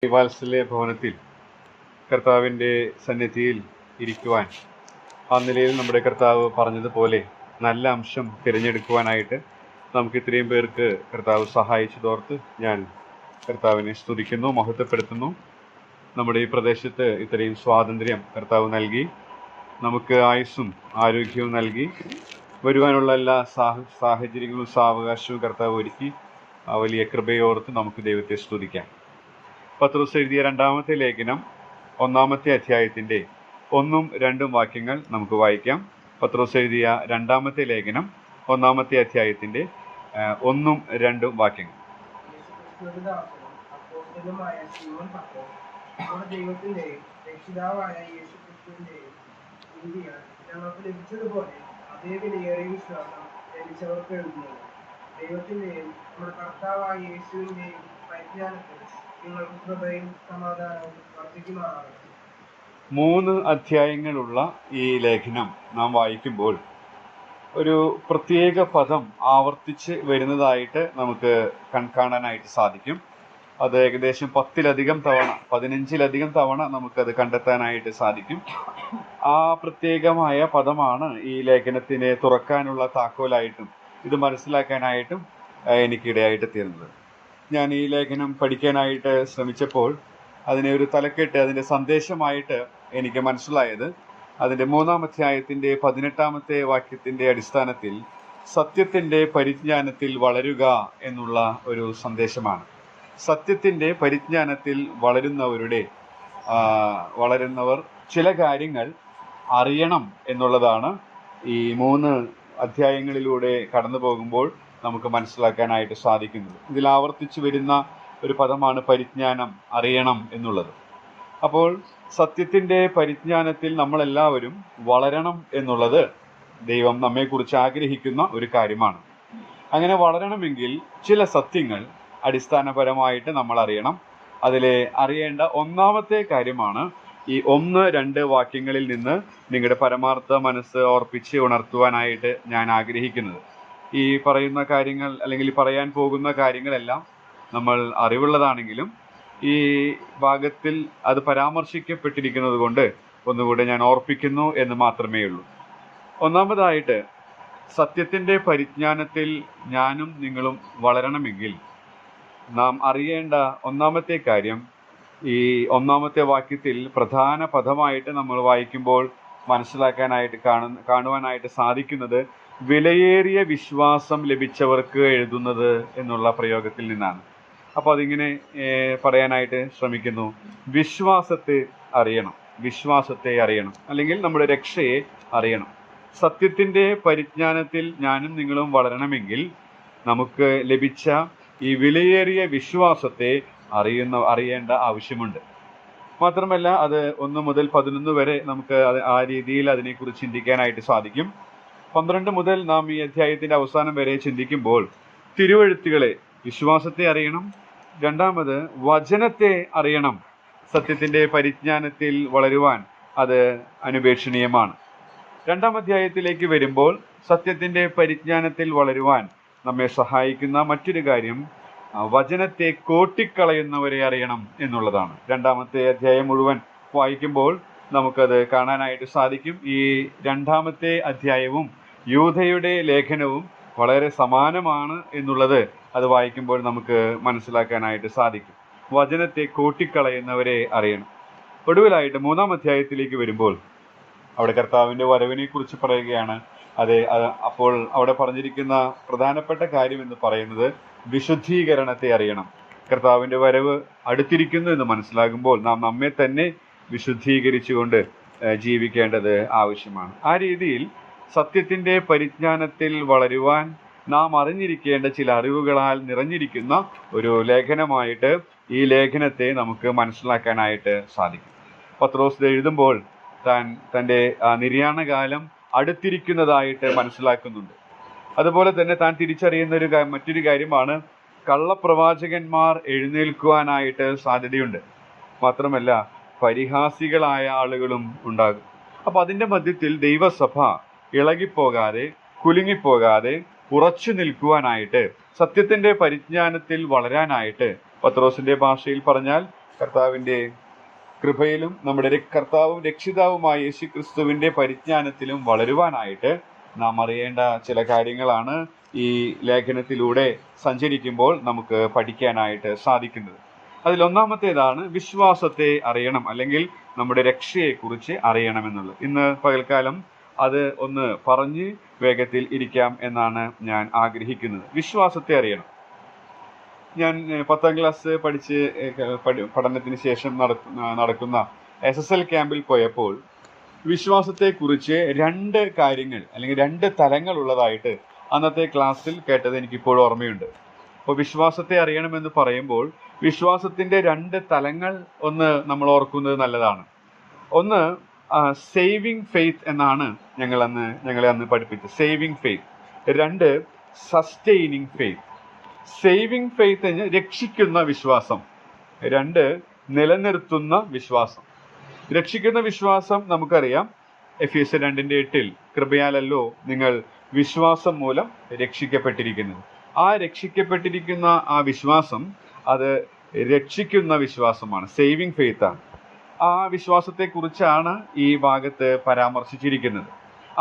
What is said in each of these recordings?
ഈ വാത്സല്യ ഭവനത്തിൽ കർത്താവിൻ്റെ സന്നിധിയിൽ ഇരിക്കുവാൻ ആ നിലയിൽ നമ്മുടെ കർത്താവ് പറഞ്ഞതുപോലെ നല്ല അംശം തിരഞ്ഞെടുക്കുവാനായിട്ട് നമുക്ക് ഇത്രയും പേർക്ക് കർത്താവ് സഹായിച്ചതോർത്ത് ഞാൻ കർത്താവിനെ സ്തുതിക്കുന്നു, മഹത്വപ്പെടുത്തുന്നു. നമ്മുടെ ഈ പ്രദേശത്ത് ഇത്രയും സ്വാതന്ത്ര്യം കർത്താവ് നൽകി, നമുക്ക് ആയുസ്സും ആരോഗ്യവും നൽകി, വരുവാനുള്ള എല്ലാ സാഹചര്യങ്ങളും സാവകാശവും കർത്താവ് ഒരുക്കി. ആ വലിയ കൃപയോർത്ത് നമുക്ക് ദൈവത്തെ സ്തുതിക്കാം. പത്രോസ് എഴുതിയ രണ്ടാമത്തെ ലേഖനം 1-ാമത്തെ അധ്യായത്തിൻ്റെ 1-2 വാക്യങ്ങൾ നമുക്ക് വായിക്കാം. പത്രോസ് എഴുതിയ രണ്ടാമത്തെ ലേഖനം 1-ാമത്തെ അധ്യായത്തിൻ്റെ 1-2 വാക്യങ്ങൾ. ദൈവത്തിന്റെയും രക്ഷിതാവായ യേശുക്രിസ്തുവിന്റെയും നീതിയാൽ ഞങ്ങൾക്ക് ലഭിച്ചതുപോലെ അതേ വിലയേറിയ വിശ്വാസം ലഭിച്ചവർക്ക് എഴുതുന്നത്. ദൈവത്തിന്റെയും നമ്മുടെ കർത്താവായ യേശുവിന്റെയും പരിജ്ഞാനത്തിൽ നിങ്ങൾക്ക് കൃപയും സമാധാനവും വർദ്ധിക്കുമാറാകട്ടെ. 3 അധ്യായങ്ങളുള്ള ഈ ലേഖനം നാം വായിക്കുമ്പോൾ ഒരു പ്രത്യേക പദം ആവർത്തിച്ച് വരുന്നതായിട്ട് നമുക്ക് കാണാനായിട്ട് സാധിക്കും. അത് ഏകദേശം 10-ലധികം തവണ 15-ലധികം തവണ നമുക്കത് കണ്ടെത്താനായിട്ട് സാധിക്കും. ആ പ്രത്യേകമായ പദമാണ് ഈ ലേഖനത്തിനെ തുറക്കാനുള്ള താക്കോലായിട്ടും ഇത് മനസ്സിലാക്കാനായിട്ടും എനിക്കിടയായിട്ട് തീർന്നത്. ഞാൻ ഈ ലേഖനം പഠിക്കാനായിട്ട് ശ്രമിച്ചപ്പോൾ അതിനെ ഒരു തലക്കെട്ട്, അതിൻ്റെ സന്ദേശമായിട്ട് എനിക്ക് മനസ്സിലായത് അതിൻ്റെ 3-ാം അധ്യായത്തിൻ്റെ 18-ാമത്തെ വാക്യത്തിൻ്റെ അടിസ്ഥാനത്തിൽ സത്യത്തിൻ്റെ പരിജ്ഞാനത്തിൽ വളരുക എന്നുള്ള ഒരു സന്ദേശമാണ്. സത്യത്തിൻ്റെ പരിജ്ഞാനത്തിൽ വളരുന്നവർ ചില കാര്യങ്ങൾ അറിയണം എന്നുള്ളതാണ് ഈ 3 അധ്യായങ്ങളിലൂടെ കടന്നു പോകുമ്പോൾ നമുക്ക് മനസ്സിലാക്കാനായിട്ട് സാധിക്കുന്നത്. ഇതിൽ ആവർത്തിച്ചു വരുന്ന ഒരു പദമാണ് പരിജ്ഞാനം, അറിയണം എന്നുള്ളത്. അപ്പോൾ സത്യത്തിൻ്റെ പരിജ്ഞാനത്തിൽ നമ്മളെല്ലാവരും വളരണം എന്നുള്ളത് ദൈവം നമ്മെക്കുറിച്ച് ആഗ്രഹിക്കുന്ന ഒരു കാര്യമാണ്. അങ്ങനെ വളരണമെങ്കിൽ ചില സത്യങ്ങൾ അടിസ്ഥാനപരമായിട്ട് നമ്മൾ അറിയണം. അതിലെ അറിയേണ്ട 1-ാമത്തെ കാര്യമാണ് ഈ 1-2 വാക്യങ്ങളിൽ നിന്ന് നിങ്ങളുടെ പരമാർത്ഥ മനസ്സ് ഓർപ്പിച്ച് ഉണർത്തുവാനായിട്ട് ഞാൻ ആഗ്രഹിക്കുന്നത്. ഈ പറയുന്ന കാര്യങ്ങൾ അല്ലെങ്കിൽ പറയാൻ പോകുന്ന കാര്യങ്ങളെല്ലാം നമ്മൾ അറിവുള്ളതാണെങ്കിലും ഈ ഭാഗത്തിൽ അത് പരാമർശിക്കപ്പെട്ടിരിക്കുന്നത് കൊണ്ട് ഒന്നുകൂടെ ഞാൻ ഓർപ്പിക്കുന്നു എന്ന് മാത്രമേ ഉള്ളൂ. ഒന്നാമതായിട്ട്, സത്യത്തിൻ്റെ പരിജ്ഞാനത്തിൽ ഞാനും നിങ്ങളും വളരണമെങ്കിൽ നാം അറിയേണ്ട 1-ാമത്തെ കാര്യം, ഈ 1-ാമത്തെ വാക്യത്തിൽ പ്രധാന പദമായിട്ട് നമ്മൾ വായിക്കുമ്പോൾ മനസ്സിലാക്കാനായിട്ട് കാണുവാനായിട്ട് സാധിക്കുന്നത് വിലയേറിയ വിശ്വാസം ലഭിച്ചവർക്ക് എഴുതുന്നത് എന്നുള്ള പ്രയോഗത്തിൽ നിന്നാണ്. അപ്പോൾ അതിങ്ങനെ പറയാനായിട്ട് ശ്രമിക്കുന്നു. വിശ്വാസത്തെ അറിയണം, അല്ലെങ്കിൽ നമ്മുടെ രക്ഷയെ അറിയണം. സത്യത്തിൻ്റെ പരിജ്ഞാനത്തിൽ ഞാനും നിങ്ങളും വളരണമെങ്കിൽ നമുക്ക് ലഭിച്ച ഈ വിലയേറിയ വിശ്വാസത്തെ അറിയേണ്ട ആവശ്യമുണ്ട്. മാത്രമല്ല അത് 1 മുതൽ 11 വരെ നമുക്ക് ആ രീതിയിൽ അതിനെക്കുറിച്ച് ചിന്തിക്കാനായിട്ട് സാധിക്കും. 12 മുതൽ നാം ഈ അധ്യായത്തിൻ്റെ അവസാനം വരെ ചിന്തിക്കുമ്പോൾ തിരുവെഴുത്തുകളെ, വിശ്വാസത്തെ അറിയണം. രണ്ടാമത് വചനത്തെ അറിയണം. സത്യത്തിൻ്റെ പരിജ്ഞാനത്തിൽ വളരുവാൻ അത് അനുപേക്ഷണീയമാണ്. 2-ാം അധ്യായത്തിലേക്ക് വരുമ്പോൾ സത്യത്തിൻ്റെ പരിജ്ഞാനത്തിൽ വളരുവാൻ നമ്മെ സഹായിക്കുന്ന മറ്റൊരു കാര്യം വചനത്തെ കോട്ടിക്കളയുന്നവരെ അറിയണം എന്നുള്ളതാണ്. 2-ാമത്തെ അധ്യായം മുഴുവൻ വായിക്കുമ്പോൾ നമുക്കത് കാണാനായിട്ട് സാധിക്കും. ഈ 2-ാമത്തെ അധ്യായവും യൂദയുടെ ലേഖനവും വളരെ സമാനമാണ് എന്നുള്ളത് അത് വായിക്കുമ്പോൾ നമുക്ക് മനസ്സിലാക്കാനായിട്ട് സാധിക്കും. വചനത്തെ കോട്ടിക്കളയുന്നവരെ അറിയണം. ഒടുവിലായിട്ട് 3-ാം അധ്യായത്തിലേക്ക് വരുമ്പോൾ അവിടെ കർത്താവിൻ്റെ വരവിനെ കുറിച്ച് പറയുകയാണ്. അപ്പോൾ അവിടെ പറഞ്ഞിരിക്കുന്ന പ്രധാനപ്പെട്ട കാര്യം എന്ന് പറയുന്നത് വിശുദ്ധീകരണത്തെ അറിയണം. കർത്താവിൻ്റെ വരവ് അടുത്തിരിക്കുന്നു എന്ന് മനസ്സിലാകുമ്പോൾ നാം നമ്മെ തന്നെ വിശുദ്ധീകരിച്ചുകൊണ്ട് ജീവിക്കേണ്ടത് ആവശ്യമാണ്. ആ രീതിയിൽ സത്യത്തിൻ്റെ പരിജ്ഞാനത്തിൽ വളരുവാൻ നാം അറിഞ്ഞിരിക്കേണ്ട ചില അറിവുകളാൽ നിറഞ്ഞിരിക്കുന്ന ഒരു ലേഖനമായിട്ട് ഈ ലേഖനത്തെ നമുക്ക് മനസ്സിലാക്കാനായിട്ട് സാധിക്കും. പത്രോസ് എഴുതുമ്പോൾ തൻ്റെ നിര്യാണകാലം അടുത്തിരിക്കുന്നതായിട്ട് മനസ്സിലാക്കുന്നുണ്ട്. അതുപോലെ തന്നെ താൻ തിരിച്ചറിയുന്ന മറ്റൊരു കാര്യമാണ് കള്ളപ്രവാചകന്മാർ എഴുന്നേൽക്കുവാനായിട്ട് സാധ്യതയുണ്ട്. മാത്രമല്ല പരിഹാസികളായ ആളുകളും ഉണ്ടാകും. അപ്പോൾ അതിൻ്റെ മധ്യത്തിൽ ദൈവസഭ ഇളകിപ്പോകാതെ കുലുങ്ങിപ്പോകാതെ ഉറച്ചു നിൽക്കുവാനായിട്ട്, സത്യത്തിൻ്റെ പരിജ്ഞാനത്തിൽ വളരാനായിട്ട്, പത്രോസിൻ്റെ ഭാഷയിൽ പറഞ്ഞാൽ കർത്താവിൻ്റെ കൃപയിലും നമ്മുടെ കർത്താവും രക്ഷിതാവുമായ യേശു ക്രിസ്തുവിൻ്റെ പരിജ്ഞാനത്തിലും വളരുവാനായിട്ട് നാം അറിയേണ്ട ചില കാര്യങ്ങളാണ് ഈ ലേഖനത്തിലൂടെ സഞ്ചരിക്കുമ്പോൾ നമുക്ക് പഠിക്കാനായിട്ട് സാധിക്കുന്നത്. അതിലൊന്നാമത്തേതാണ് വിശ്വാസത്തെ അറിയണം, അല്ലെങ്കിൽ നമ്മുടെ രക്ഷയെക്കുറിച്ച് അറിയണമെന്നുള്ളത്. ഇന്ന് പകൽക്കാലം അത് ഒന്ന് പറഞ്ഞ് വേഗത്തിൽ ഇരിക്കാം എന്നാണ് ഞാൻ ആഗ്രഹിക്കുന്നത്. വിശ്വാസത്തെ അറിയണം. ഞാൻ 10ാം ക്ലാസ് പഠനത്തിന് ശേഷം നടക്കുന്ന SSL ക്യാമ്പിൽ പോയപ്പോൾ വിശ്വാസത്തെക്കുറിച്ച് 2 കാര്യങ്ങൾ അല്ലെങ്കിൽ 2 തലങ്ങൾ ഉള്ളതായിട്ട് അന്നത്തെ ക്ലാസ്സിൽ കേട്ടത് എനിക്കിപ്പോഴും ഓർമ്മയുണ്ട്. അപ്പോൾ വിശ്വാസത്തെ അറിയണമെന്ന് പറയുമ്പോൾ വിശ്വാസത്തിൻ്റെ 2 തലങ്ങൾ ഒന്ന് നമ്മൾ ഓർക്കുന്നത് നല്ലതാണ്. ഒന്ന് സേവിങ് ഫെയ്ത്ത് എന്നാണ് ഞങ്ങളെ അന്ന് പഠിപ്പിച്ചത്, saving faith. 2 sustaining faith. Saving faith എന്ന് രക്ഷിക്കുന്ന വിശ്വാസം, 2 നിലനിർത്തുന്ന വിശ്വാസം. രക്ഷിക്കുന്ന വിശ്വാസം നമുക്കറിയാം, എഫേസ്യർ 2:8 കൃപയാലല്ലോ നിങ്ങൾ വിശ്വാസം മൂലം രക്ഷിക്കപ്പെട്ടിരിക്കുന്നത്. ആ രക്ഷിക്കപ്പെട്ടിരിക്കുന്ന ആ വിശ്വാസം അത് രക്ഷിക്കുന്ന വിശ്വാസമാണ്, സേവിങ് ഫെയ്ത്താണ്. ആ വിശ്വാസത്തെക്കുറിച്ചാണ് ഈ ഭാഗത്ത് പരാമർശിച്ചിരിക്കുന്നത്.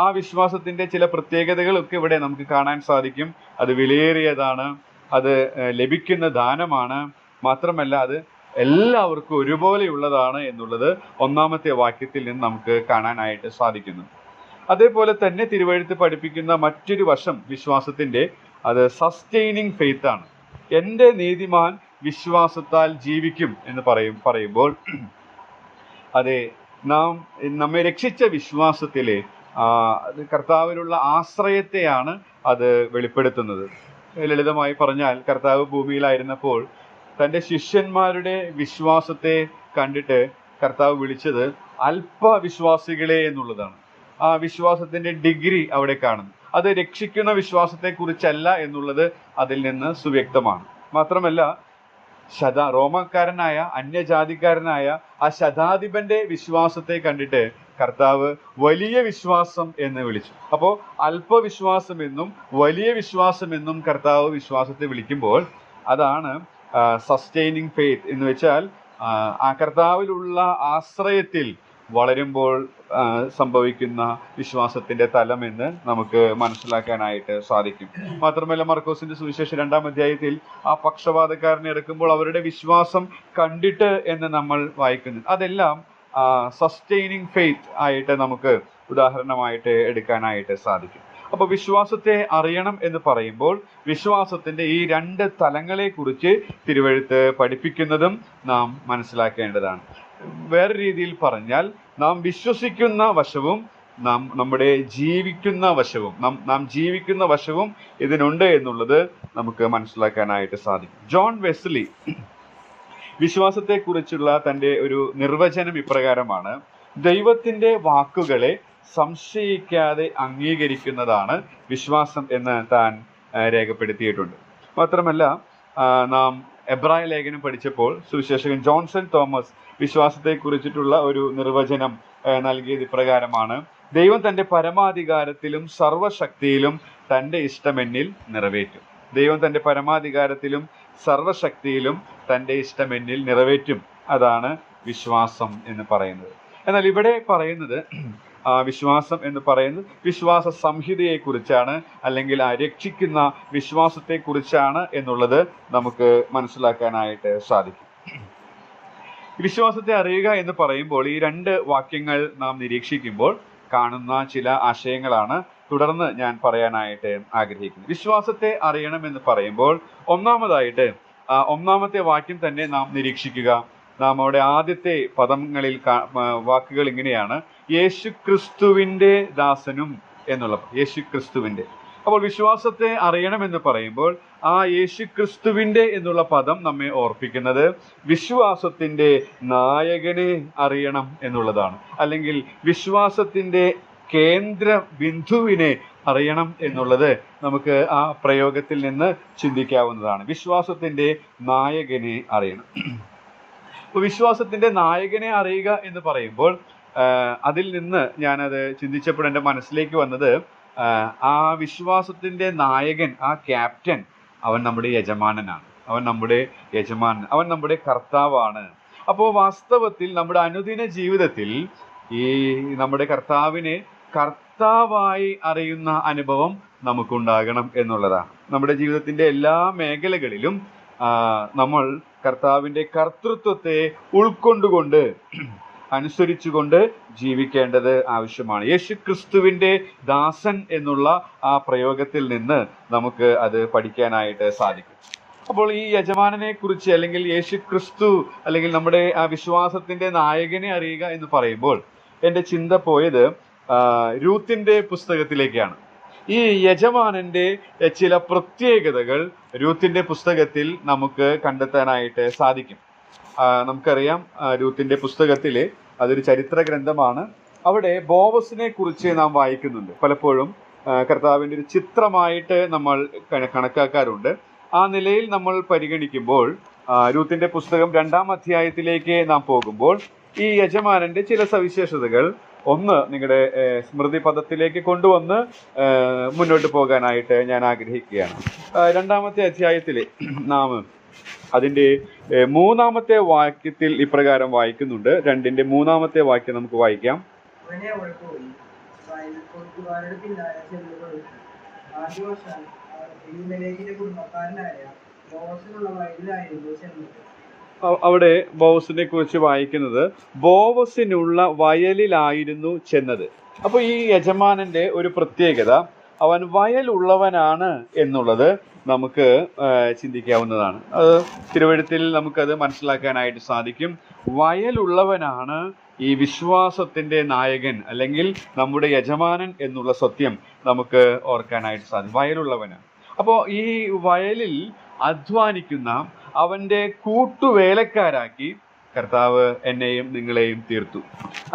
ആ വിശ്വാസത്തിൻ്റെ ചില പ്രത്യേകതകളൊക്കെ ഇവിടെ നമുക്ക് കാണാൻ സാധിക്കും. അത് വിലയേറിയതാണ്, അത് ലഭിക്കുന്ന ദാനമാണ്, മാത്രമല്ല അത് എല്ലാവർക്കും ഒരുപോലെയുള്ളതാണ് എന്നുള്ളത് 1ാമത്തെ വാക്യത്തിൽ നിന്ന് നമുക്ക് കാണാനായിട്ട് സാധിക്കുന്നു. അതേപോലെ തന്നെ തിരുവെഴുത്ത് പഠിപ്പിക്കുന്ന മറ്റൊരു വശം വിശ്വാസത്തിൻ്റെ, അത് സസ്റ്റെയിനിങ് ഫെയ്ത്ത് ആണ്. എൻ്റെ നീതിമാൻ വിശ്വാസത്താൽ ജീവിക്കും എന്ന് പറയുമ്പോൾ അതെ, നമ്മെ രക്ഷിച്ച വിശ്വാസത്തിലെ കർത്താവിലുള്ള ആശ്രയത്തെയാണ് അത് വെളിപ്പെടുത്തുന്നത്. ലളിതമായി പറഞ്ഞാൽ, കർത്താവ് ഭൂമിയിലായിരുന്നപ്പോൾ തൻ്റെ ശിഷ്യന്മാരുടെ വിശ്വാസത്തെ കണ്ടിട്ട് കർത്താവ് വിളിച്ചത് അല്പവിശ്വാസികളെ എന്നുള്ളതാണ്. ആ വിശ്വാസത്തിൻ്റെ ഡിഗ്രി അവിടെ കാണുന്നു. അത് രക്ഷിക്കുന്ന വിശ്വാസത്തെക്കുറിച്ചല്ല എന്നുള്ളത് അതിൽ നിന്ന് സുവ്യക്തമാണ്. മാത്രമല്ല, റോമക്കാരനായ അന്യജാതിക്കാരനായ ആ ശതാധിപന്റെ വിശ്വാസത്തെ കണ്ടിട്ട് കർത്താവ് വലിയ വിശ്വാസം എന്ന് വിളിച്ചു. അപ്പോൾ അല്പവിശ്വാസം എന്നും വലിയ വിശ്വാസം എന്നും കർത്താവ് വിശ്വാസത്തെ വിളിക്കുമ്പോൾ അതാണ് സസ്റ്റെയിനിങ് ഫെയ്ത്ത് എന്ന് വെച്ചാൽ ആ കർത്താവിലുള്ള ആശ്രയത്തിൽ വളരുമ്പോൾ സംഭവിക്കുന്ന വിശ്വാസത്തിന്റെ തലം എന്ന് നമുക്ക് മനസ്സിലാക്കാനായിട്ട് സാധിക്കും. മാത്രമല്ല, മർക്കോസിന്റെ സുവിശേഷം 2-ാം അധ്യായത്തിൽ ആ പക്ഷപാതക്കാരനെ എടുക്കുമ്പോൾ അവരുടെ വിശ്വാസം കണ്ടിട്ട് എന്ന് നമ്മൾ വായിക്കുന്നു. അതെല്ലാം സസ്റ്റെയിനിങ് ഫെയ്ത്ത് ആയിട്ട് നമുക്ക് ഉദാഹരണമായിട്ട് എടുക്കാനായിട്ട് സാധിക്കും. അപ്പോൾ വിശ്വാസത്തെ അറിയണം എന്ന് പറയുമ്പോൾ വിശ്വാസത്തിന്റെ ഈ 2 തലങ്ങളെ കുറിച്ച് തിരുവെഴുത്ത് പഠിപ്പിക്കുന്നതും നാം മനസ്സിലാക്കേണ്ടതാണ്. വേറെ രീതിയിൽ പറഞ്ഞാൽ, നാം വിശ്വസിക്കുന്ന വശവും നമ്മുടെ ജീവിക്കുന്ന വശവും നാം ജീവിക്കുന്ന വശവും ഇതിനുണ്ട് എന്നുള്ളത് നമുക്ക് മനസ്സിലാക്കാനായിട്ട് സാധിക്കും. ജോൺ വെസ്ലി വിശ്വാസത്തെക്കുറിച്ചുള്ള തൻ്റെ ഒരു നിർവചനം ഇപ്രകാരമാണ്: ദൈവത്തിൻ്റെ വാക്കുകളെ സംശയിക്കാതെ അംഗീകരിക്കുന്നതാണ് വിശ്വാസം എന്ന് താൻ രേഖപ്പെടുത്തിയിട്ടുണ്ട്. മാത്രമല്ല, നാം എബ്രായ ലേഖനം പഠിച്ചപ്പോൾ സുവിശേഷകൻ ജോൺസൺ തോമസ് വിശ്വാസത്തെക്കുറിച്ചിട്ടുള്ള ഒരു നിർവചനം നൽകിയത് ഇപ്രകാരമാണ്: ദൈവം തൻ്റെ പരമാധികാരത്തിലും സർവശക്തിയിലും തൻ്റെ ഇഷ്ടമെന്നിൽ നിറവേറ്റും. ദൈവം തൻ്റെ പരമാധികാരത്തിലും സർവശക്തിയിലും തൻ്റെ ഇഷ്ടമെന്നിൽ നിറവേറ്റും. അതാണ് വിശ്വാസം എന്ന് പറയുന്നത്. എന്നാൽ ഇവിടെ പറയുന്നത് വിശ്വാസം എന്ന് പറയുന്നത് വിശ്വാസ സംഹിതയെക്കുറിച്ചാണ്, അല്ലെങ്കിൽ രക്ഷിക്കുന്ന വിശ്വാസത്തെക്കുറിച്ചാണ് എന്നുള്ളത് നമുക്ക് മനസ്സിലാക്കാനായിട്ട് സാധിക്കും. വിശ്വാസത്തെ അറിയുക എന്ന് പറയുമ്പോൾ ഈ 2 വാക്യങ്ങൾ നാം നിരീക്ഷിക്കുമ്പോൾ കാണുന്ന ചില ആശയങ്ങളാണ് തുടർന്ന് ഞാൻ പറയാനായിട്ട് ആഗ്രഹിക്കുന്നത്. വിശ്വാസത്തെ അറിയണം എന്ന് പറയുമ്പോൾ ഒന്നാമതായിട്ട് 1ാമത്തെ വാക്യം തന്നെ നാം നിരീക്ഷിക്കുക. നാം അവിടെ ആദ്യത്തെ പദങ്ങളിൽ വാക്കുകൾ ഇങ്ങനെയാണ്: യേശു ക്രിസ്തുവിൻ്റെ ദാസനും എന്നുള്ള യേശു ക്രിസ്തുവിൻ്റെ. അപ്പോൾ വിശ്വാസത്തെ അറിയണമെന്ന് പറയുമ്പോൾ ആ യേശു ക്രിസ്തുവിൻ്റെ എന്നുള്ള പദം നമ്മെ ഓർപ്പിക്കുന്നത് വിശ്വാസത്തിൻ്റെ നായകനെ അറിയണം എന്നുള്ളതാണ്, അല്ലെങ്കിൽ വിശ്വാസത്തിൻ്റെ കേന്ദ്ര ബിന്ദുവിനെ അറിയണം എന്നുള്ളത് നമുക്ക് ആ പ്രയോഗത്തിൽ നിന്ന് ചിന്തിക്കാവുന്നതാണ്. വിശ്വാസത്തിൻ്റെ നായകനെ അറിയണം. അപ്പോൾ വിശ്വാസത്തിൻ്റെ നായകനെ അറിയുക എന്ന് പറയുമ്പോൾ അതിൽ നിന്ന് ഞാനത് ചിന്തിച്ചപ്പോൾ എൻ്റെ മനസ്സിലേക്ക് വന്നത്, ആ വിശ്വാസത്തിൻ്റെ നായകൻ, ആ ക്യാപ്റ്റൻ, അവൻ നമ്മുടെ യജമാനനാണ്. അവൻ നമ്മുടെ കർത്താവാണ്. അപ്പോൾ വാസ്തവത്തിൽ നമ്മുടെ അനുദിന ജീവിതത്തിൽ ഈ നമ്മുടെ കർത്താവിനെ കർത്താവായി അറിയുന്ന അനുഭവം നമുക്കുണ്ടാകണം എന്നുള്ളതാണ്. നമ്മുടെ ജീവിതത്തിൻ്റെ എല്ലാ മേഖലകളിലും നമ്മൾ കർത്താവിൻ്റെ കർത്തൃത്വത്തെ ഉൾക്കൊണ്ടുകൊണ്ട് അനുസരിച്ചുകൊണ്ട് ജീവിക്കേണ്ടത് ആവശ്യമാണ്. യേശു ക്രിസ്തുവിൻ്റെ ദാസൻ എന്നുള്ള ആ പ്രയോഗത്തിൽ നിന്ന് നമുക്ക് അത് പഠിക്കാനായിട്ട് സാധിക്കും. അപ്പോൾ ഈ യജമാനനെ കുറിച്ച് അല്ലെങ്കിൽ യേശു ക്രിസ്തു അല്ലെങ്കിൽ നമ്മുടെ ആ വിശ്വാസത്തിൻ്റെ നായകനെ അറിയുക എന്ന് പറയുമ്പോൾ എൻ്റെ ചിന്ത പോയത് രൂത്തിന്റെ പുസ്തകത്തിലേക്കാണ്. ഈ യജമാനന്റെ ചില പ്രത്യേകതകൾ രൂത്തിന്റെ പുസ്തകത്തിൽ നമുക്ക് കണ്ടെത്താനായിട്ട് സാധിക്കും. നമുക്കറിയാം, രൂത്തിന്റെ പുസ്തകത്തിൽ അതൊരു ചരിത്ര ഗ്രന്ഥമാണ്. അവിടെ ബോവസിനെ കുറിച്ച് നാം വായിക്കുന്നുണ്ട്. പലപ്പോഴും കർത്താവിൻ്റെ ഒരു ചിത്രമായിട്ട് നമ്മൾ കണക്കാക്കാറുണ്ട്. ആ നിലയിൽ നമ്മൾ പരിഗണിക്കുമ്പോൾ രൂത്തിന്റെ പുസ്തകം 2-ാം അധ്യായത്തിലേക്ക് നാം പോകുമ്പോൾ ഈ യജമാനന്റെ ചില സവിശേഷതകൾ ഒന്ന് നിങ്ങളുടെ സ്മൃതി പദത്തിലേക്ക് കൊണ്ടുവന്ന് മുന്നോട്ട് പോകാനായിട്ട് ഞാൻ ആഗ്രഹിക്കുകയാണ്. 2-ാമത്തെ അധ്യായത്തിൽ നാം അതിൻ്റെ 3-ാമത്തെ വാക്യത്തിൽ ഇപ്രകാരം വായിക്കുന്നുണ്ട്. 2-ന്റെ 3-ാമത്തെ വാക്യം നമുക്ക് വായിക്കാം. അവിടെ ബോവസിനെ കുറിച്ച് വായിക്കുന്നത് ബോവസിനുള്ള വയലിലായിരുന്നു ചെന്നത്. അപ്പോൾ ഈ യജമാനന്റെ ഒരു പ്രത്യേകത, അവൻ വയലുള്ളവനാണ് എന്നുള്ളത് നമുക്ക് ചിന്തിക്കാവുന്നതാണ്. അത് തിരുവഴുത്തിൽ നമുക്കത് മനസ്സിലാക്കാനായിട്ട് സാധിക്കും. വയലുള്ളവനാണ് ഈ വിശ്വാസത്തിന്റെ നായകൻ അല്ലെങ്കിൽ നമ്മുടെ യജമാനൻ എന്നുള്ള സത്യം നമുക്ക് ഓർക്കാനായിട്ട് സാധിക്കും. വയലുള്ളവനാണ്. അപ്പോൾ ഈ വയലിൽ അധ്വാനിക്കുന്ന അവൻ്റെ കൂട്ടുവേലക്കാരാക്കി കർത്താവ് എന്നെയും നിങ്ങളെയും തീർത്തു.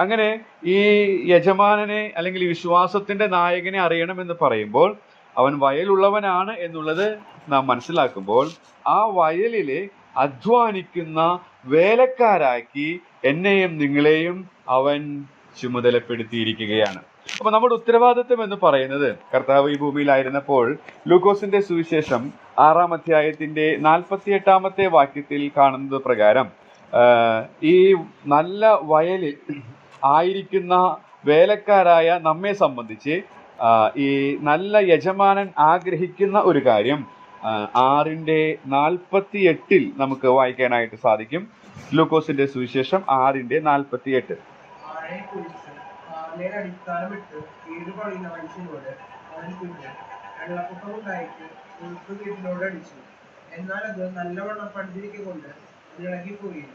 അങ്ങനെ ഈ യജമാനനെ അല്ലെങ്കിൽ ഈ വിശ്വാസത്തിന്റെ നായകനെ അറിയണമെന്ന് പറയുമ്പോൾ അവൻ വയലുള്ളവനാണ് എന്നുള്ളത് നാം മനസ്സിലാക്കുമ്പോൾ ആ വയലിലെ അധ്വാനിക്കുന്ന വേലക്കാരാക്കി എന്നെയും നിങ്ങളെയും അവൻ ചുമതലപ്പെടുത്തിയിരിക്കുകയാണ്. അപ്പൊ നമ്മുടെ ഉത്തരവാദിത്വം എന്ന് പറയുന്നത്, കർത്താവ് ഈ ഭൂമിയിലായിരുന്നപ്പോൾ ലൂക്കോസിന്റെ സുവിശേഷം 6-ാം അധ്യായത്തിന്റെ 48-ാമത്തെ വാക്യത്തിൽ കാണുന്നത് പ്രകാരം ഈ നല്ല വയലിൽ ആയിരിക്കുന്ന വേലക്കാരായ നമ്മെ സംബന്ധിച്ച് ഈ നല്ല യജമാനൻ ആഗ്രഹിക്കുന്ന ഒരു കാര്യം 6-ന്റെ 48 നമുക്ക് വായിക്കാനായിട്ട് സാധിക്കും. ലൂക്കോസിന്റെ സുവിശേഷം 6-ന്റെ 48. അടിസ്ഥാനമിട്ട് വീട് പണിയുന്ന മനുഷ്യനോട് അവൻ കുഞ്ഞ് വെള്ളപ്പൊക്കമുണ്ടായിട്ട് വീട്ടിനോട് അടിച്ചു, എന്നാൽ അത് നല്ലവണ്ണം പണിതിരിക്കൊണ്ട് ഇളകിപ്പോയില്ല.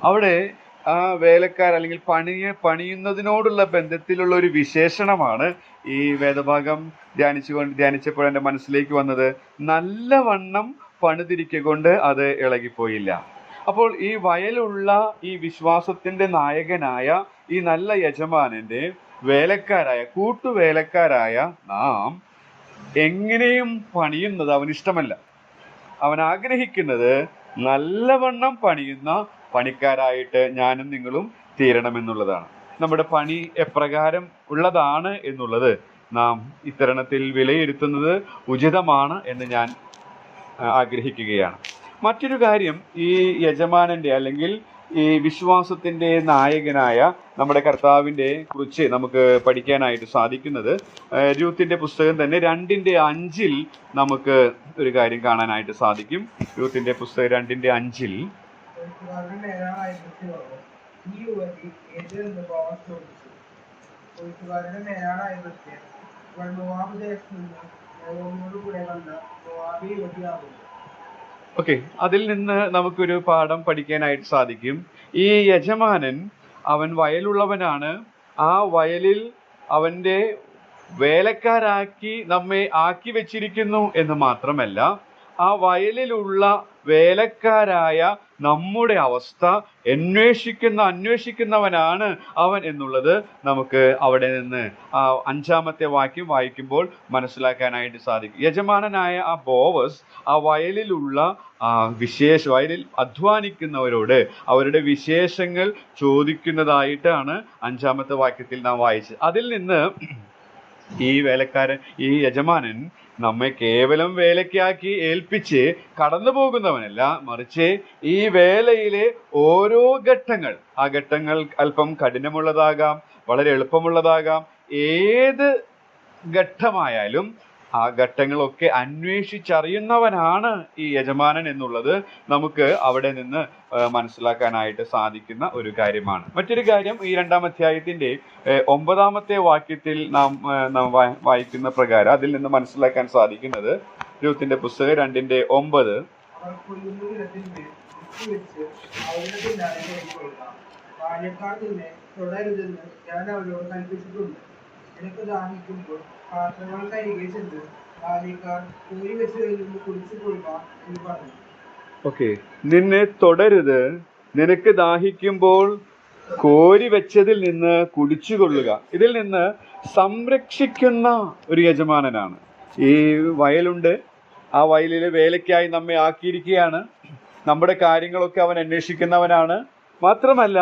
അവിടെ ആ വേലക്കാർ അല്ലെങ്കിൽ പണിയുന്നതിനോടുള്ള ബന്ധത്തിലുള്ള ഒരു വിശേഷണമാണ് ഈ വേദഭാഗം ധ്യാനിച്ചപ്പോൾ എൻ്റെ മനസ്സിലേക്ക് വന്നത്. നല്ലവണ്ണം പണിതിരിക്കൊണ്ട് അത് ഇളകിപ്പോയില്ല. അപ്പോൾ ഈ വയലുള്ള ഈ വിശ്വാസത്തിന്റെ നായകനായ ഈ നല്ല യജമാനന്റെ വേലക്കാരായ കൂട്ടുവേലക്കാരായ നാം എങ്ങനെയും പണിയുന്നത് അവനിഷ്ടമല്ല. അവൻ ആഗ്രഹിക്കുന്നത് നല്ലവണ്ണം പണിയുന്ന പണിക്കാരായിട്ട് ഞാനും നിങ്ങളും തീരണമെന്നുള്ളതാണ്. നമ്മുടെ പണി എപ്രകാരം ഉള്ളതാണ് എന്നുള്ളത് നാം ഇത്തരണത്തിൽ വിലയിരുത്തുന്നത് ഉചിതമാണ് എന്ന് ഞാൻ ആഗ്രഹിക്കുകയാണ്. മറ്റൊരു കാര്യം, ഈ യജമാനന്റെ അല്ലെങ്കിൽ ഈ വിശ്വാസത്തിന്റെ നായകനായ നമ്മുടെ കർത്താവിന്റെ കുറിച്ച് നമുക്ക് പഠിക്കാനായിട്ട് സാധിക്കുന്നത് രൂത്തിന്റെ പുസ്തകം തന്നെ 2-ന്റെ 5 നമുക്ക് ഒരു കാര്യം കാണാനായിട്ട് സാധിക്കും. രൂത്തിന്റെ പുസ്തകം 2-ന്റെ 5 ഓക്കെ, അതിൽ നിന്ന് നമുക്കൊരു പാഠം പഠിക്കാനായിട്ട് സാധിക്കും. ഈ യജമാനൻ അവൻ വയലുള്ളവനാണ്. ആ വയലിൽ അവൻ്റെ വേലക്കാരാക്കി നമ്മെ ആക്കി വെച്ചിരിക്കുന്നു എന്ന് മാത്രമല്ല, ആ വയലിലുള്ള വേലക്കാരായ നമ്മുടെ അവസ്ഥ അന്വേഷിക്കുന്നവനാണ് അവൻ എന്നുള്ളത് നമുക്ക് അവിടെ നിന്ന് ആ 5-ാമത്തെ വാക്യം വായിക്കുമ്പോൾ മനസ്സിലാക്കാനായിട്ട് സാധിക്കും. യജമാനനായ ആ ബോവസ് ആ വയലിലുള്ള വയലിൽ അധ്വാനിക്കുന്നവരോട് അവരുടെ വിശേഷങ്ങൾ ചോദിക്കുന്നതായിട്ടാണ് 5-ാമത്തെ വാക്യത്തിൽ നാം വായിച്ചത്. അതിൽ നിന്ന് ഈ യജമാനൻ നമ്മെ കേവലം വേലയ്ക്കാക്കി ഏൽപ്പിച്ച് കടന്നു പോകുന്നവനല്ല, മറിച്ച് ഈ വേലയിലെ ഓരോ ഘട്ടങ്ങൾ, ആ ഘട്ടങ്ങൾ അല്പം കഠിനമുള്ളതാകാം, വളരെ എളുപ്പമുള്ളതാകാം, ഏത് ഘട്ടമായാലും ആ ഘട്ടങ്ങളൊക്കെ അന്വേഷിച്ചറിയുന്നവനാണ് ഈ യജമാനൻ എന്നുള്ളത് നമുക്ക് അവിടെ നിന്ന് മനസ്സിലാക്കാനായിട്ട് സാധിക്കുന്ന ഒരു കാര്യമാണ്. മറ്റൊരു കാര്യം, ഈ 2-ാം അധ്യായത്തിന്റെ 9-ാമത്തെ വാക്യത്തിൽ നാം വായിക്കുന്ന പ്രകാരം അതിൽ നിന്ന് മനസ്സിലാക്കാൻ സാധിക്കുന്നത്, രൂത്തിന്റെ പുസ്തകം 2:9, അവർ കൊല്ലുന്ന ഇടത്തിന്മേൽ വെച്ച് അവരുടെ പിന്നാലെ ഓടിക്കൊള്ളുക. ബാല്യക്കാർ നിന്നെ തുടരുതെന്ന് ഞാൻ അവരോട് കൽപ്പിച്ചിട്ടുണ്ട്. നിനക്ക് ദാഹിക്കുമ്പോൾ പാത്രങ്ങൾക്കരികെ ചെന്ന് ബാല്യക്കാർ കോരി വെച്ചതിൽ നിന്ന് കുടിച്ചു കൊള്ളുക എന്ന് പറഞ്ഞു. ഓക്കെ, നിന്നെ തുടരുത്, നിനക്ക് ദാഹിക്കുമ്പോൾ കോരി വെച്ചതിൽ നിന്ന് കുടിച്ചുകൊള്ളുക. ഇതിൽ നിന്ന് സംരക്ഷിക്കുന്ന ഒരു യജമാനനാണ്. ഈ വയലുണ്ട്, ആ വയലിൽ വേലയ്ക്കായി നമ്മെ ആക്കിയിരിക്കുകയാണ്. നമ്മുടെ കാര്യങ്ങളൊക്കെ അവൻ അന്വേഷിക്കുന്നവനാണ്. മാത്രമല്ല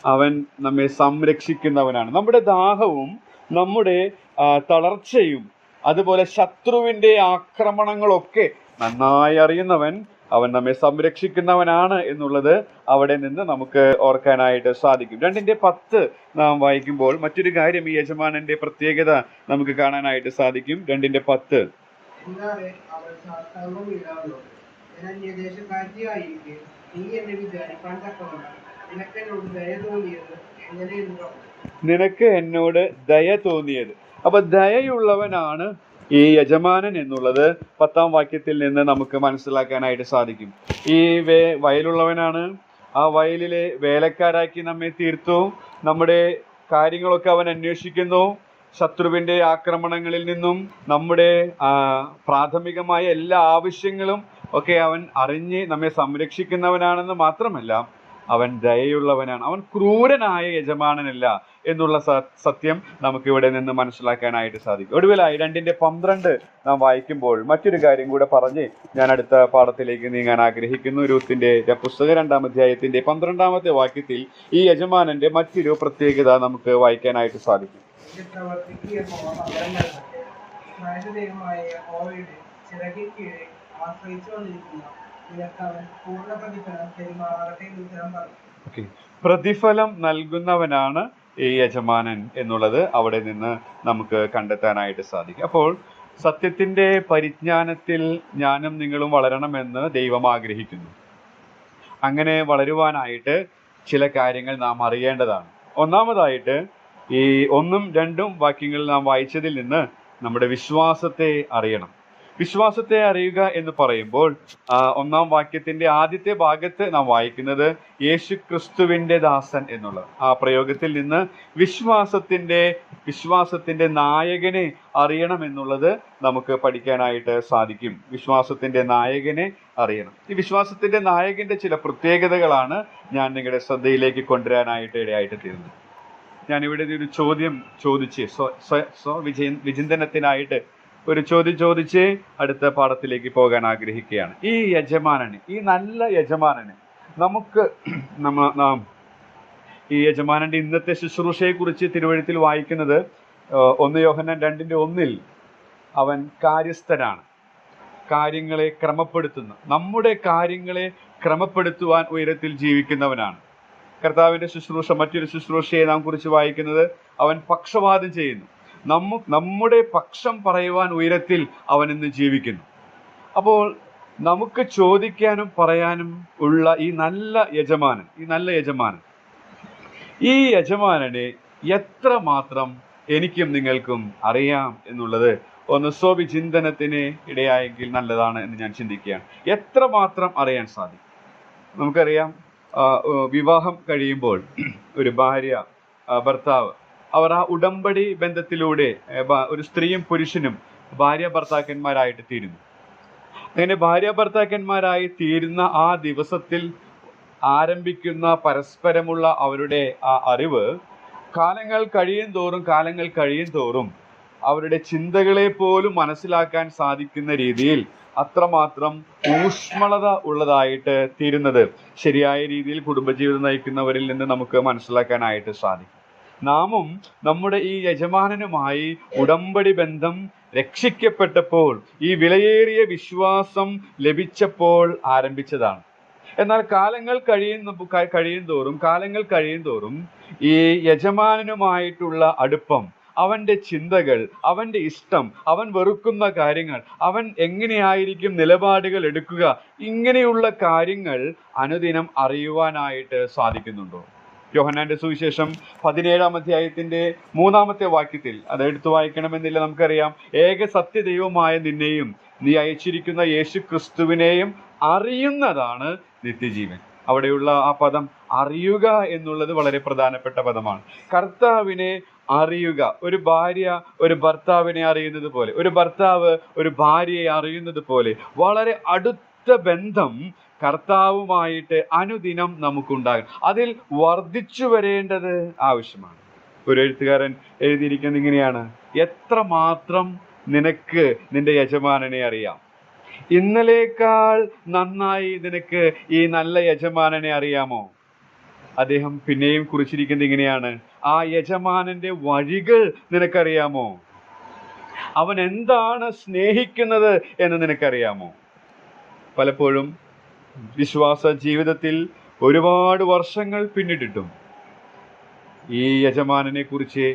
അവൻ നമ്മെ സംരക്ഷിക്കുന്നവനാണ്. നമ്മുടെ ദാഹവും നമ്മുടെ തളർച്ചയും അതുപോലെ ശത്രുവിൻ്റെ ആക്രമണങ്ങളൊക്കെ നന്നായി അറിയുന്നവൻ, അവൻ നമ്മെ സംരക്ഷിക്കുന്നവനാണ് എന്നുള്ളത് അവിടെ നിന്ന് നമുക്ക് ഓർക്കാനായിട്ട് സാധിക്കും. 2:10 നാം വായിക്കുമ്പോൾ മറ്റൊരു കാര്യം, ഈ യജമാനന്റെ പ്രത്യേകത നമുക്ക് കാണാനായിട്ട് സാധിക്കും. 2:10, എന്നാലേ അവൾ സാഷ്ടാംഗം വീഴാവുള്ളൂ. ഞാൻ അന്യദേശക്കാരിയായിരിക്കെ നീ എന്നെ വിചാരിക്കാൻ തക്കവണ്ണം നിനക്കെന്നോട് ദയ തോന്നിയത് എങ്ങനെയെന്ന് പറഞ്ഞു. നിനക്ക് എന്നോട് ദയ തോന്നിയത്. അപ്പൊ ദയയുള്ളവനാണ് ഈ യജമാനൻ എന്നുള്ളത് 10-ാം വാക്യത്തിൽ നിന്ന് നമുക്ക് മനസ്സിലാക്കാനായിട്ട് സാധിക്കും. ഈ വയലുള്ളവനാണ്, ആ വയലിലെ വേലക്കാരാക്കി നമ്മെ തീർത്തു. നമ്മുടെ കാര്യങ്ങളൊക്കെ അവൻ അന്വേഷിക്കുന്നു. ശത്രുവിൻ്റെ ആക്രമണങ്ങളിൽ നിന്നും നമ്മുടെ പ്രാഥമികമായ എല്ലാ ആവശ്യങ്ങളും ഒക്കെ അവൻ അറിഞ്ഞ് നമ്മെ സംരക്ഷിക്കുന്നവനാണെന്ന് മാത്രമല്ല, അവൻ ദയയുള്ളവനാണ്. അവൻ ക്രൂരനായ യജമാനനല്ല എന്നുള്ള സത്യം നമുക്ക് ഇവിടെ നിന്ന് മനസ്സിലാക്കാനായിട്ട് സാധിക്കും. ഒടുവിലായി 2:12 നാം വായിക്കുമ്പോൾ മറ്റൊരു കാര്യം കൂടെ പറഞ്ഞ് ഞാൻ അടുത്ത പാഠത്തിലേക്ക് നീങ്ങാൻ ആഗ്രഹിക്കുന്നു. രൂത്തിന്റെ പുസ്തകം 2-ാം അധ്യായത്തിന്റെ 12-ാമത്തെ വാക്യത്തിൽ ഈ യജമാനന്റെ മറ്റൊരു പ്രത്യേകത നമുക്ക് വായിക്കാനായിട്ട് സാധിക്കും. പ്രതിഫലം നൽകുന്നവനാണ് ഈ യജമാനൻ എന്നുള്ളത് അവിടെ നിന്ന് നമുക്ക് കണ്ടെത്താനായിട്ട് സാധിക്കും. അപ്പോൾ സത്യത്തിന്റെ പരിജ്ഞാനത്തിൽ ഞാനും നിങ്ങളും വളരണമെന്ന് ദൈവം ആഗ്രഹിക്കുന്നു. അങ്ങനെ വളരുവാനായിട്ട് ചില കാര്യങ്ങൾ നാം അറിയേണ്ടതാണ്. ഒന്നാമതായിട്ട്, ഈ 1ഉം 2ഉം വാക്യങ്ങളിൽ നാം വായിച്ചതിൽ നിന്ന് നമ്മുടെ വിശ്വാസത്തെ അറിയണം. വിശ്വാസത്തെ അറിയുക എന്ന് പറയുമ്പോൾ 1-ാം വാക്യത്തിന്റെ ആദ്യത്തെ ഭാഗത്ത് നാം വായിക്കുന്നത് യേശു ക്രിസ്തുവിന്റെ ദാസൻ എന്നുള്ള ആ പ്രയോഗത്തിൽ നിന്ന് വിശ്വാസത്തിന്റെ നായകനെ അറിയണം എന്നുള്ളത് നമുക്ക് പഠിക്കാനായിട്ട് സാധിക്കും. വിശ്വാസത്തിന്റെ നായകനെ അറിയണം. ഈ വിശ്വാസത്തിന്റെ നായകന്റെ ചില പ്രത്യേകതകളാണ് ഞാൻ നിങ്ങളുടെ ശ്രദ്ധയിലേക്ക് കൊണ്ടുവരാനായിട്ട് ഇടയായിട്ട് തീർന്നത്. ഞാനിവിടെ ഒരു ചോദ്യം ചോദിച്ച് വിചിന്തനത്തിനായിട്ട് ഒരു ചോദ്യം ചോദിച്ച് അടുത്ത പാഠത്തിലേക്ക് പോകാൻ ആഗ്രഹിക്കുകയാണ്. ഈ യജമാനന്, ഈ നല്ല യജമാനന് നമുക്ക് നാം ഈ യജമാനന്റെ ഇന്നത്തെ ശുശ്രൂഷയെക്കുറിച്ച് തിരുവഴുത്തിൽ വായിക്കുന്നത് 1 യോഹന്നാൻ 2:1 അവൻ കാര്യസ്ഥനാണ്, കാര്യങ്ങളെ ക്രമപ്പെടുത്തുന്ന, നമ്മുടെ കാര്യങ്ങളെ ക്രമപ്പെടുത്തുവാൻ ഉയരത്തിൽ ജീവിക്കുന്നവനാണ്. കർത്താവിന്റെ ശുശ്രൂഷ, മറ്റൊരു ശുശ്രൂഷയെ നാം കുറിച്ച് വായിക്കുന്നത് അവൻ പക്ഷപാതം ചെയ്യുന്നു, നമ്മുടെ പക്ഷം പറയുവാൻ ഉയരത്തിൽ അവൻ ഇന്ന് ജീവിക്കുന്നു. അപ്പോൾ നമുക്ക് ചോദിക്കാനും പറയാനും ഉള്ള ഈ നല്ല യജമാനനെ എത്രമാത്രം എനിക്കും നിങ്ങൾക്കും അറിയാം എന്നുള്ളത് ഒന്ന് സ്വവിചിന്തനത്തിന് ഇടയായെങ്കിൽ നല്ലതാണ് എന്ന് ഞാൻ ചിന്തിക്കുകയാണ്. എത്രമാത്രം അറിയാൻ സാധിക്കും? നമുക്കറിയാം, വിവാഹം കഴിയുമ്പോൾ ഒരു ഭാര്യ ഭർത്താവ് അവർ ആ ഉടമ്പടി ബന്ധത്തിലൂടെ ഒരു സ്ത്രീയും പുരുഷനും ഭാര്യ ഭർത്താക്കന്മാരായിട്ട് തീരുന്നു. അങ്ങനെ ഭാര്യ ഭർത്താക്കന്മാരായി തീരുന്ന ആ ദിവസത്തിൽ ആരംഭിക്കുന്ന പരസ്പരമുള്ള അവരുടെ ആ അറിവ് കാലങ്ങൾ കഴിയും തോറും അവരുടെ ചിന്തകളെ പോലും മനസ്സിലാക്കാൻ സാധിക്കുന്ന രീതിയിൽ അത്രമാത്രം ഊഷ്മളത ഉള്ളതായിട്ട് തീരുന്നത് ശരിയായ രീതിയിൽ കുടുംബജീവിതം നയിക്കുന്നവരിൽ നിന്ന് നമുക്ക് മനസ്സിലാക്കാനായിട്ട് സാധിക്കും. നാമും നമ്മുടെ ഈ യജമാനനുമായി ഉടമ്പടി ബന്ധം രക്ഷിക്കപ്പെട്ടപ്പോൾ, ഈ വിലയേറിയ വിശ്വാസം ലഭിച്ചപ്പോൾ ആരംഭിച്ചതാണ്. എന്നാൽ കാലങ്ങൾ കഴിയും തോറും ഈ യജമാനനുമായിട്ടുള്ള അടുപ്പം, അവന്റെ ചിന്തകൾ, അവന്റെ ഇഷ്ടം, അവൻ വെറുക്കുന്ന കാര്യങ്ങൾ, അവൻ എങ്ങനെയായിരിക്കും നിലപാടുകൾ എടുക്കുക, ഇങ്ങനെയുള്ള കാര്യങ്ങൾ അനുദിനം അറിയുവാനായിട്ട് സാധിക്കുന്നുണ്ടോ? യോഹന്നാന്റെ സുവിശേഷം 17-ാം അധ്യായത്തിന്റെ 3-ാമത്തെ വാക്യത്തിൽ, അത് എടുത്തു വായിക്കണമെന്നില്ല, നമുക്കറിയാം, ഏക സത്യദൈവമായ നിന്നെയും നീ അയച്ചിരിക്കുന്ന യേശു ക്രിസ്തുവിനെയും അറിയുന്നതാണ് നിത്യജീവൻ. അവിടെയുള്ള ആ പദം അറിയുക എന്നുള്ളത് വളരെ പ്രധാനപ്പെട്ട പദമാണ്. കർത്താവിനെ അറിയുക. ഒരു ഭാര്യ ഒരു ഭർത്താവിനെ അറിയുന്നത് പോലെ, ഒരു ഭർത്താവ് ഒരു ഭാര്യയെ അറിയുന്നത് പോലെ വളരെ അടുത്ത ബന്ധം കർത്താവുമായിട്ട് അനുദിനം നമുക്കുണ്ടാകും. അതിൽ വർദ്ധിച്ചു വരേണ്ടത് ആവശ്യമാണ്. ഒരു എഴുത്തുകാരൻ എഴുതിയിരിക്കുന്നത് ഇങ്ങനെയാണ്: എത്രമാത്രം നിനക്ക് നിന്റെ യജമാനനെ അറിയാം, ഇന്നലേക്കാൾ നന്നായി നിനക്ക് ഈ നല്ല യജമാനനെ അറിയാമോ? അദ്ദേഹം പിന്നെയും കുറിച്ചിരിക്കുന്നത് ഇങ്ങനെയാണ്: ആ യജമാനന്റെ വഴികൾ നിനക്കറിയാമോ? അവൻ എന്താണ് സ്നേഹിക്കുന്നത് എന്ന് നിനക്കറിയാമോ? പലപ്പോഴും വിശ്വാസ ജീവിതത്തിൽ ഒരുപാട് വർഷങ്ങൾ പിന്നിട്ടിട്ടും ഈ യജമാനനെ കുറിച്ച്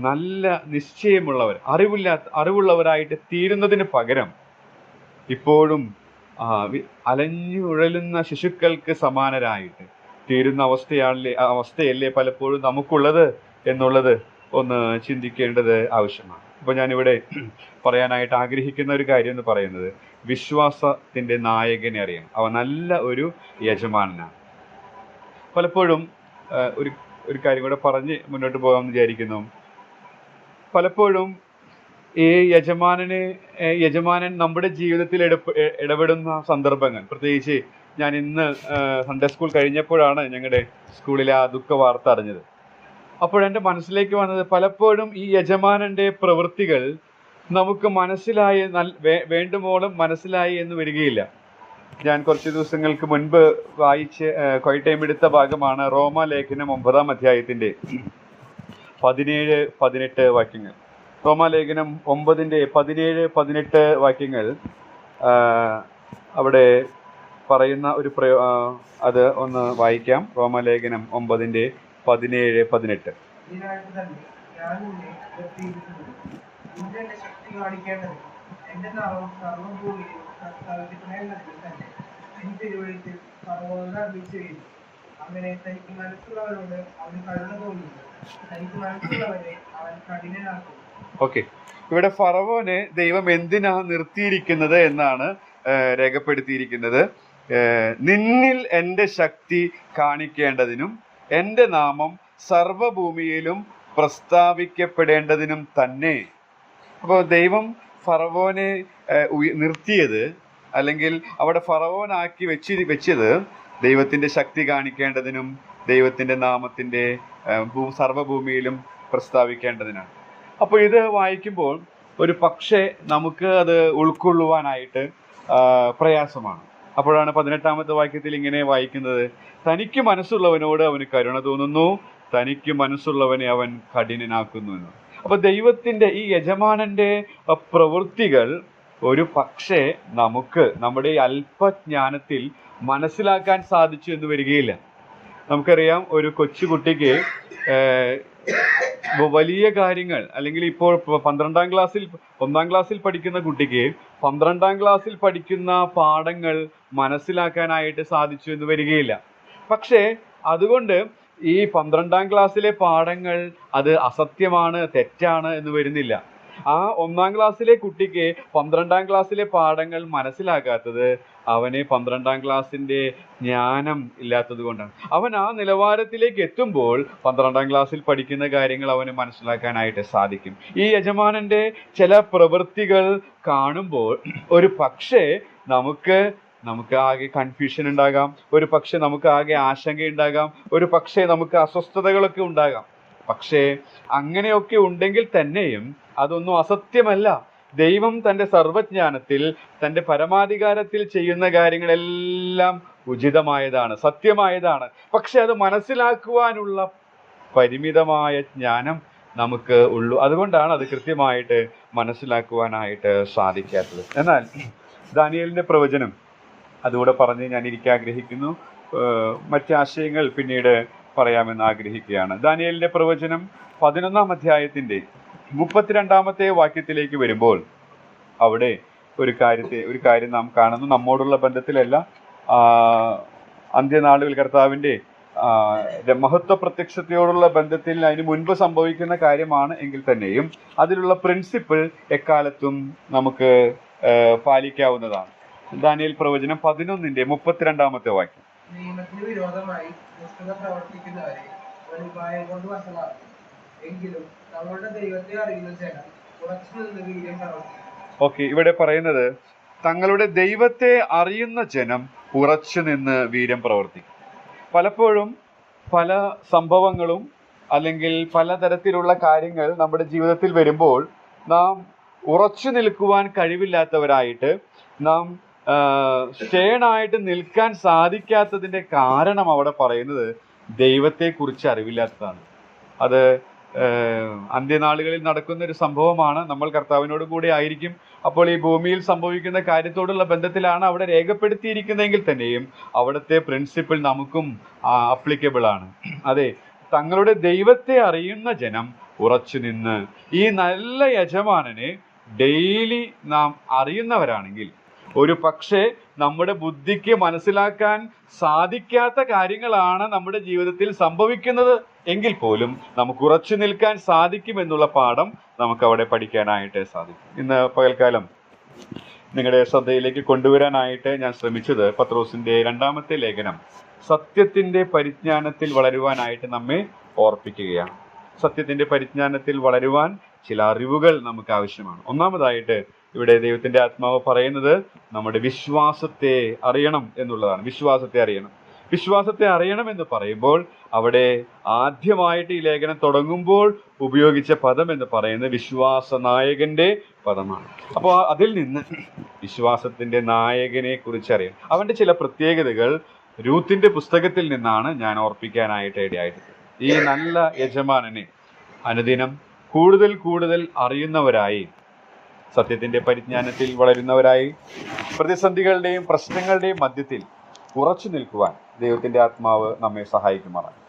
നല്ല നിശ്ചയമുള്ളവർ, അറിവുള്ളവരായിട്ട് തീരുന്നതിന് പകരം ഇപ്പോഴും അലഞ്ഞുഴലുന്ന ശിശുക്കൾക്ക് സമാനരായിട്ട് തീരുന്ന അവസ്ഥയല്ലേ പലപ്പോഴും നമുക്കുള്ളത് എന്നുള്ളത് ഒന്ന് ചിന്തിക്കേണ്ടത് ആവശ്യമാണ്. അപ്പോൾ ഞാനിവിടെ പറയാനായിട്ട് ആഗ്രഹിക്കുന്ന ഒരു കാര്യം എന്ന് പറയുന്നത്, വിശ്വാസത്തിൻ്റെ നായകനെ അറിയണം. അവൻ നല്ല ഒരു യജമാനനാണ്. പലപ്പോഴും ഒരു കാര്യം കൂടെ പറഞ്ഞ് മുന്നോട്ട് പോകാമെന്ന് വിചാരിക്കുന്നു. പലപ്പോഴും ഈ യജമാനൻ നമ്മുടെ ജീവിതത്തിൽ ഇടപെടുന്ന സന്ദർഭങ്ങൾ, പ്രത്യേകിച്ച് ഞാൻ ഇന്ന് സൺഡേ സ്കൂൾ കഴിഞ്ഞപ്പോഴാണ് ഞങ്ങളുടെ സ്കൂളിലെ ആ ദുഃഖ വാർത്ത അറിഞ്ഞത്. അപ്പോഴെൻ്റെ മനസ്സിലേക്ക് വന്നത്, പലപ്പോഴും ഈ യജമാനൻ്റെ പ്രവൃത്തികൾ നമുക്ക് വേണ്ടുമോളം മനസ്സിലായി എന്ന് വരികയില്ല. ഞാൻ കുറച്ച് ദിവസങ്ങൾക്ക് മുൻപ് വായിച്ച് ക്വൈറ്റ് ടൈം എടുത്ത ഭാഗമാണ് റോമാലേഖനം 9-ാം അധ്യായത്തിൻ്റെ 17-18 വാക്യങ്ങൾ. റോമാലേഖനം 9-ന്റെ 17-18 വാക്യങ്ങൾ അവിടെ പറയുന്ന അത് ഒന്ന് വായിക്കാം. റോമാലേഖനം 9-ന്റെ 17-18. അങ്ങനെ തനിക്ക് മനസ്സുള്ളവരോട് അവന് കരുണ തോന്നുന്നു, തനിക്ക് മനസ്സുള്ളവരെ അവൻ കഠിനനാക്കും. ഓക്കെ, ഇവിടെ ഫറവോനെ ദൈവം എന്തിനാ നിർത്തിയിരിക്കുന്നത് എന്നാണ് രേഖപ്പെടുത്തിയിരിക്കുന്നത്. നിന്നിൽ എൻ്റെ ശക്തി കാണിക്കേണ്ടതിനും എൻ്റെ നാമം സർവഭൂമിയിലും പ്രസ്താവിക്കപ്പെടേണ്ടതിനും തന്നെ. അപ്പോൾ ദൈവം ഫറവോനെ നിർത്തിയത്, അല്ലെങ്കിൽ അവിടെ ഫറവോനാക്കി വെച്ചത് ദൈവത്തിൻ്റെ ശക്തി കാണിക്കേണ്ടതിനും ദൈവത്തിൻ്റെ നാമത്തിൻ്റെ സർവഭൂമിയിലും പ്രസ്താവിക്കേണ്ടതിനാണ്. അപ്പോൾ ഇത് വായിക്കുമ്പോൾ ഒരു പക്ഷേ നമുക്ക് അത് ഉൾക്കൊള്ളുവാനായിട്ട് പ്രയാസമാണ്. അപ്പോഴാണ് 18-ാമത്തെ വാക്യത്തിൽ ഇങ്ങനെ വായിക്കുന്നത്: തനിക്ക് മനസ്സുള്ളവനോട് അവന് കരുണ തോന്നുന്നു, തനിക്ക് മനസ്സുള്ളവനെ അവൻ കഠിനനാക്കുന്നു എന്ന്. അപ്പോൾ ദൈവത്തിൻ്റെ ഈ യജമാനൻ്റെ പ്രവൃത്തികൾ ഒരു പക്ഷേ നമുക്ക് നമ്മുടെ അല്പജ്ഞാനത്തിൽ മനസ്സിലാക്കാൻ സാധിച്ചു എന്ന് വരികയില്ല. നമുക്കറിയാം, ഒരു കൊച്ചുകുട്ടിക്ക് വലിയ കാര്യങ്ങൾ, അല്ലെങ്കിൽ ഇപ്പോൾ 1-ാം ക്ലാസ്സിൽ പഠിക്കുന്ന കുട്ടിക്ക് 12-ാം ക്ലാസ്സിൽ പഠിക്കുന്ന പാഠങ്ങൾ മനസ്സിലാക്കാനായിട്ട് സാധിച്ചു എന്ന് വരികയില്ല. പക്ഷേ അതുകൊണ്ട് ഈ 12-ാം ക്ലാസ്സിലെ പാഠങ്ങൾ അത് അസത്യമാണ്, തെറ്റാണ് എന്ന് വരുന്നില്ല. ആ 1-ാം ക്ലാസ്സിലെ കുട്ടിക്ക് 12-ാം ക്ലാസ്സിലെ പാഠങ്ങൾ മനസ്സിലാക്കാത്തത് അവന് 12-ാം ക്ലാസ്സിൻ്റെ ജ്ഞാനം ഇല്ലാത്തത് കൊണ്ടാണ്. അവൻ ആ നിലവാരത്തിലേക്ക് എത്തുമ്പോൾ 12-ാം ക്ലാസ്സിൽ പഠിക്കുന്ന കാര്യങ്ങൾ അവന് മനസ്സിലാക്കാനായിട്ട് സാധിക്കും. ഈ യജമാനൻ്റെ ചില പ്രവൃത്തികൾ കാണുമ്പോൾ ഒരു പക്ഷേ നമുക്ക് ആകെ കൺഫ്യൂഷൻ ഉണ്ടാകാം, ഒരു പക്ഷേ നമുക്ക് ആകെ ആശങ്കയുണ്ടാകാം, ഒരു പക്ഷേ നമുക്ക് അസ്വസ്ഥതകളൊക്കെ ഉണ്ടാകാം. പക്ഷേ അങ്ങനെയൊക്കെ ഉണ്ടെങ്കിൽ തന്നെയും അതൊന്നും അസത്യമല്ല. ദൈവം തൻ്റെ സർവജ്ഞാനത്തിൽ, തൻ്റെ പരമാധികാരത്തിൽ ചെയ്യുന്ന കാര്യങ്ങളെല്ലാം ഉചിതമായതാണ്, സത്യമായതാണ്. പക്ഷെ അത് മനസ്സിലാക്കുവാനുള്ള പരിമിതമായ ജ്ഞാനം നമുക്ക് ഉള്ളൂ. അതുകൊണ്ടാണ് അത് കൃത്യമായിട്ട് മനസ്സിലാക്കുവാനായിട്ട് സാധിക്കാത്തത്. എന്നാൽ ദാനിയേലിൻ്റെ പ്രവചനം അതുകൂടെ പറഞ്ഞ് ഞാൻ ഇരിക്കാൻ ആഗ്രഹിക്കുന്നു. മറ്റ് ആശയങ്ങൾ പിന്നീട് പറയാമെന്ന് ആഗ്രഹിക്കുകയാണ്. ദാനിയേലിൻ്റെ പ്രവചനം 11-ാം അധ്യായത്തിൻ്റെ 32-ാമത്തെ വാക്യത്തിലേക്ക് വരുമ്പോൾ അവിടെ ഒരു കാര്യം നാം കാണുന്നു. നമ്മോടുള്ള ബന്ധത്തിലല്ല, അന്ത്യനാളുകൾ കർത്താവിൻ്റെ മഹത്വ പ്രത്യക്ഷതയോടുള്ള ബന്ധത്തിൽ അതിന് മുൻപ് സംഭവിക്കുന്ന കാര്യമാണ് എങ്കിൽ തന്നെയും അതിലുള്ള പ്രിൻസിപ്പിൾ എക്കാലത്തും നമുക്ക് പാലിക്കാവുന്നതാണ്. ദാനിയേൽ പ്രവചനം 11-ന്റെ 32-ാമത്തെ വാക്യം. നിയമത്തിന് വിരോധമായി ദുഷ്ടത പ്രവർത്തിക്കുന്നവരെ ഒരു ഉപായം കൊണ്ട് വഷളാക്കും. എങ്കിലും തങ്ങളുടെ ദൈവത്തെ അറിയുന്ന ജനം ഉറച്ചു നിന്ന് വീര്യം പ്രവർത്തിക്കും. ഓക്കെ, ഇവിടെ പറയുന്നത് തങ്ങളുടെ ദൈവത്തെ അറിയുന്ന ജനം ഉറച്ചു നിന്ന് വീര്യം പ്രവർത്തിക്കും. പലപ്പോഴും പല സംഭവങ്ങളും അല്ലെങ്കിൽ പലതരത്തിലുള്ള കാര്യങ്ങൾ നമ്മുടെ ജീവിതത്തിൽ വരുമ്പോൾ നാം ഉറച്ചു നിൽക്കുവാൻ കഴിവില്ലാത്തവരായിട്ട്, നാം സ്റ്റേണായിട്ട് നിൽക്കാൻ സാധിക്കാത്തതിൻ്റെ കാരണം അവിടെ പറയുന്നത് ദൈവത്തെക്കുറിച്ച് അറിവില്ലാത്തതാണ്. അത് അന്ത്യനാളുകളിൽ നടക്കുന്ന ഒരു സംഭവമാണ്. നമ്മൾ കർത്താവിനോട് കൂടെ ആയിരിക്കും. അപ്പോൾ ഈ ഭൂമിയിൽ സംഭവിക്കുന്ന കാര്യത്തോടുള്ള ബന്ധത്തിലാണ് അവിടെ രേഖപ്പെടുത്തിയിരിക്കുന്നതെങ്കിൽ തന്നെയും അവിടുത്തെ പ്രിൻസിപ്പിൾ നമുക്കും അപ്ലിക്കബിൾ ആണ്. അതെ, തങ്ങളുടെ ദൈവത്തെ അറിയുന്ന ജനം ഉറച്ചു നിന്ന്, ഈ നല്ല യജമാനനെ ഡെയിലി നാം അറിയുന്നവരാണെങ്കിൽ, ഒരു പക്ഷേ നമ്മുടെ ബുദ്ധിക്ക് മനസ്സിലാക്കാൻ സാധിക്കാത്ത കാര്യങ്ങളാണ് നമ്മുടെ ജീവിതത്തിൽ സംഭവിക്കുന്നത് എങ്കിൽ പോലും നമുക്ക് ഉറച്ചു നിൽക്കാൻ സാധിക്കുമെന്നുള്ള പാഠം നമുക്ക് അവിടെ പഠിക്കാനായിട്ട് സാധിക്കും. ഇന്ന് പകൽക്കാലം നിങ്ങളുടെ ശ്രദ്ധയിലേക്ക് കൊണ്ടുവരാനായിട്ട് ഞാൻ ശ്രമിച്ചത് പത്രോസിന്റെ 2-ാമത്തെ ലേഖനം സത്യത്തിന്റെ പരിജ്ഞാനത്തിൽ വളരുവാനായിട്ട് നമ്മെ ഓർപ്പിക്കുകയാണ്. സത്യത്തിന്റെ പരിജ്ഞാനത്തിൽ വളരുവാൻ ചില അറിവുകൾ നമുക്ക് ആവശ്യമാണ്. ഒന്നാമതായിട്ട് ഇവിടെ ദൈവത്തിന്റെ ആത്മാവ് പറയുന്നത് നമ്മുടെ വിശ്വാസത്തെ അറിയണം എന്നുള്ളതാണ്. വിശ്വാസത്തെ അറിയണം എന്ന് പറയുമ്പോൾ അവിടെ ആദ്യമായിട്ട് ഈ ലേഖനം തുടങ്ങുമ്പോൾ ഉപയോഗിച്ച പദം എന്ന് പറയുന്നത് വിശ്വാസ നായകന്റെ പദമാണ്. അപ്പോൾ അതിൽ നിന്ന് വിശ്വാസത്തിന്റെ നായകനെ കുറിച്ച് അറിയാം. അവന്റെ ചില പ്രത്യേകതകൾ രൂത്തിന്റെ പുസ്തകത്തിൽ നിന്നാണ് ഞാൻ ഓർപ്പിക്കാനായിട്ട് ഇടയായിട്ട്. ഈ നല്ല യജമാനനെ അനുദിനം കൂടുതൽ കൂടുതൽ അറിയുന്നവരായി, സത്യത്തിന്റെ പരിജ്ഞാനത്തിൽ വളരുന്നവരായി, പ്രതിസന്ധികളുടെയും പ്രശ്നങ്ങളുടെയും മധ്യത്തിൽ ഉറച്ചു നിൽക്കുവാൻ ദൈവത്തിന്റെ ആത്മാവ് നമ്മെ സഹായിക്കുമാറാണ്.